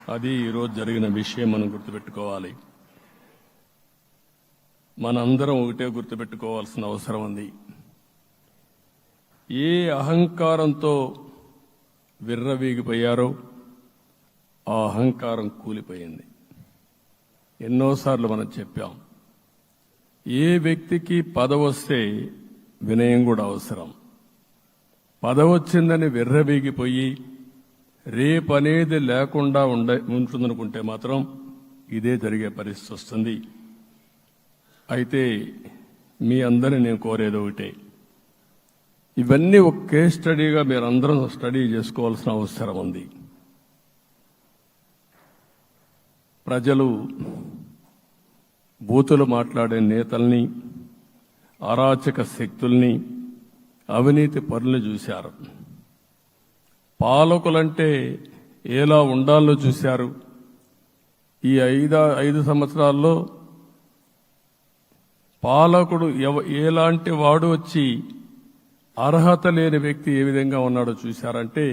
అది ఈరోజు జరిగిన విషయం మనం గుర్తుపెట్టుకోవాలి. మనందరం ఒకటే గుర్తుపెట్టుకోవాల్సిన అవసరం ఉంది. ఏ అహంకారంతో విర్రవీగిపోయారో ఆ అహంకారం కూలిపోయింది. ఎన్నోసార్లు మనం చెప్పాం, ఏ వ్యక్తికి పదవి వస్తే వినయం కూడా అవసరం. పదవి వచ్చిందని విర్రవీగిపోయి రేపనేది లేకుండా ఉంటుందనుకుంటే మాత్రం ఇదే జరిగే పరిస్థితి వస్తుంది. అయితే మీ అందరిని నేను కోరేది ఒకటే, ఇవన్నీ ఒక కేస్ స్టడీగా మీరందరం స్టడీ చేసుకోవాల్సిన అవసరం ఉంది. ప్రజలు బూతులు మాట్లాడే నేతల్ని, అరాచక శక్తుల్ని, అవినీతి పరుల్ని చూశారు. పాలకులంటే ఎలా ఉండాలో చూశారు. ఈ 5 సంవత్సరాల్లో పాలకుడు ఎలాంటి వాడు వచ్చి అర్హత లేని వ్యక్తి ఏ విధంగా ఉన్నాడో చూశారంటే,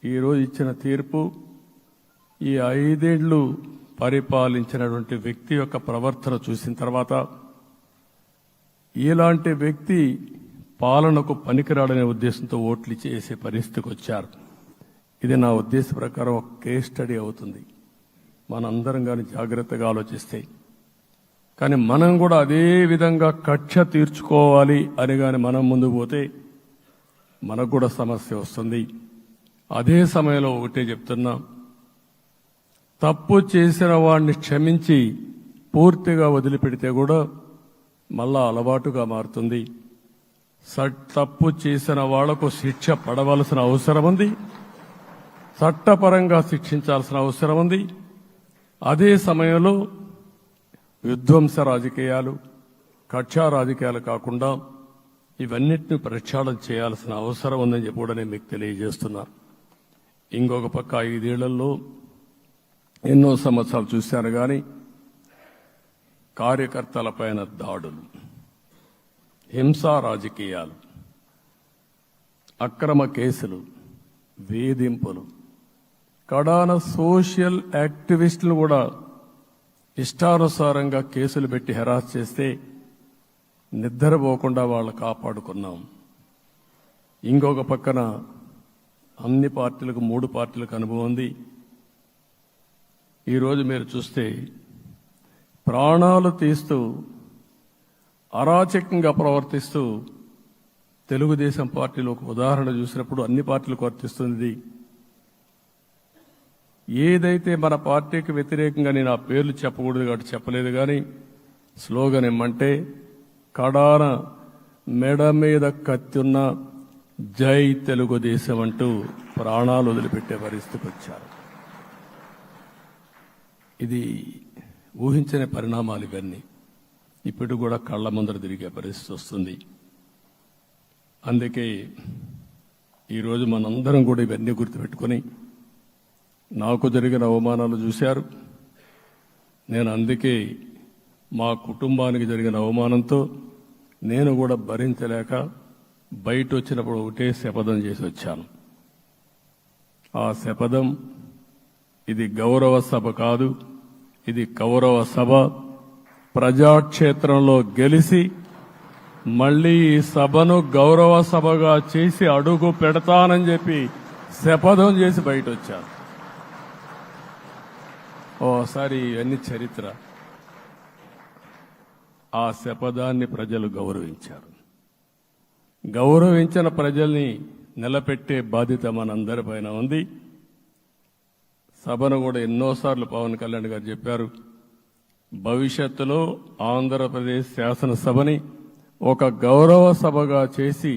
ఈరోజు ఇచ్చిన తీర్పు ఈ 5 ఏళ్లు పరిపాలించినటువంటి వ్యక్తి యొక్క ప్రవర్తన చూసిన తర్వాత ఇలాంటి వ్యక్తి పాలనకు పనికిరాడనే ఉద్దేశంతో ఓట్లు చేసే పరిస్థితికి వచ్చారు. ఇది నా ఉద్దేశ ప్రకారం ఒక కేస్ స్టడీ అవుతుంది, మనందరం కానీ జాగ్రత్తగా ఆలోచిస్తే. కానీ మనం కూడా అదే విధంగా కక్ష తీర్చుకోవాలి అని కానీ మనం ముందుకు పోతే మనకు కూడా సమస్య వస్తుంది. అదే సమయంలో ఒకటే చెప్తున్నా, తప్పు చేసిన వాడిని క్షమించి పూర్తిగా వదిలిపెడితే కూడా మళ్ళా అలవాటుగా మారుతుంది. తప్పు చేసిన వాళ్లకు శిక్ష పడవలసిన అవసరం ఉంది, చట్టపరంగా శిక్షించాల్సిన అవసరం ఉంది. అదే సమయంలో విధ్వంస రాజకీయాలు, కక్షా రాజకీయాలు కాకుండా ఇవన్నిటిని ప్రక్షాళన చేయాల్సిన అవసరం ఉందని చెప్పి కూడా నేను మీకు తెలియజేస్తున్నా. ఇంకొక పక్క 5 ఏళ్లలో ఎన్నో సంవత్సరాలు చూశాను, కానీ కార్యకర్తలపైన దాడులు, హింసా రాజకీయాలు, అక్రమ కేసులు, వేధింపులు, కడాన సోషల్ యాక్టివిస్టులు కూడా ఇష్టానుసారంగా కేసులు పెట్టి హెరాస్ చేస్తే నిద్రపోకుండా వాళ్ళు కాపాడుకున్నాం. ఇంకొక పక్కన అన్ని పార్టీలకు 3 పార్టీలకు అనుభవం ఉంది. ఈరోజు మీరు చూస్తే ప్రాణాలు తీస్తూ అరాచకంగా ప్రవర్తిస్తూ తెలుగుదేశం పార్టీలో ఒక ఉదాహరణ చూసినప్పుడు అన్ని పార్టీలకు వర్తిస్తుంది. ఏదైతే మన పార్టీకి వ్యతిరేకంగా నేను ఆ పేర్లు చెప్పకూడదు కాబట్టి చెప్పలేదు, కానీ స్లోగన్ ఏమంటే కడాన మెడ మీద కత్తున్న జై తెలుగుదేశం అంటూ ప్రాణాలు వదిలిపెట్టే పరిస్థితికి వచ్చారు. ఇది ఊహించని పరిణామాలు ఇవన్నీ. ఇప్పుడు కూడా కళ్ల ముందర తిరిగే పరిస్థితి వస్తుంది. అందుకే ఈరోజు మనందరం కూడా ఇవన్నీ గుర్తుపెట్టుకొని, నాకు జరిగిన అవమానాలు చూశారు. నేను అందుకే మా కుటుంబానికి జరిగిన అవమానంతో నేను కూడా భరించలేక బయట వచ్చినప్పుడు ఒకటే శపథం చేసి వచ్చాను. ఆ శపథం, ఇది గౌరవ సభ కాదు, ఇది కౌరవ సభ. ప్రజాక్షేత్రంలో గెలిచి మళ్లీ ఈ సభను గౌరవ సభగా చేసి అడుగు పెడతానని చెప్పి శపథం చేసి బయట వచ్చాను. ఓసారి ఇవన్నీ చరిత్ర. ఆ శపథాన్ని ప్రజలు గౌరవించారు. గౌరవించిన ప్రజల్ని నిలబెట్టే బాధ్యత మనందరిపైన ఉంది. సభను కూడా ఎన్నోసార్లు పవన్ కళ్యాణ్ గారు చెప్పారు, భవిష్యత్తులో ఆంధ్రప్రదేశ్ శాసనసభని ఒక గౌరవ సభగా చేసి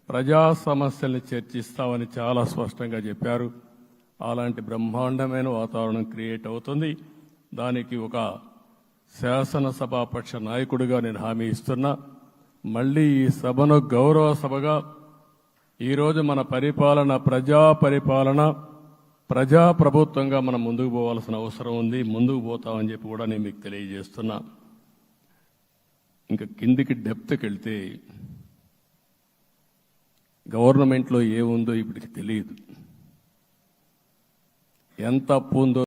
ప్రజా సమస్యల్ని చర్చిస్తామని చాలా స్పష్టంగా చెప్పారు. అలాంటి బ్రహ్మాండమైన వాతావరణం క్రియేట్ అవుతుంది. దానికి ఒక శాసనసభాపక్ష నాయకుడిగా నేను హామీ ఇస్తున్నా. మళ్లీ ఈ సభను గౌరవ సభగా, ఈరోజు మన పరిపాలన ప్రజా పరిపాలన, ప్రజా ప్రభుత్వంగా మనం ముందుకు పోవాల్సిన అవసరం ఉంది. ముందుకు పోతామని చెప్పి కూడా నేను మీకు తెలియజేస్తున్నా. ఇంకా కిందికి డెప్త్కి వెళ్తే గవర్నమెంట్లో ఏముందో ఇప్పటికి తెలియదు. ఎంత అప్పు ఉందో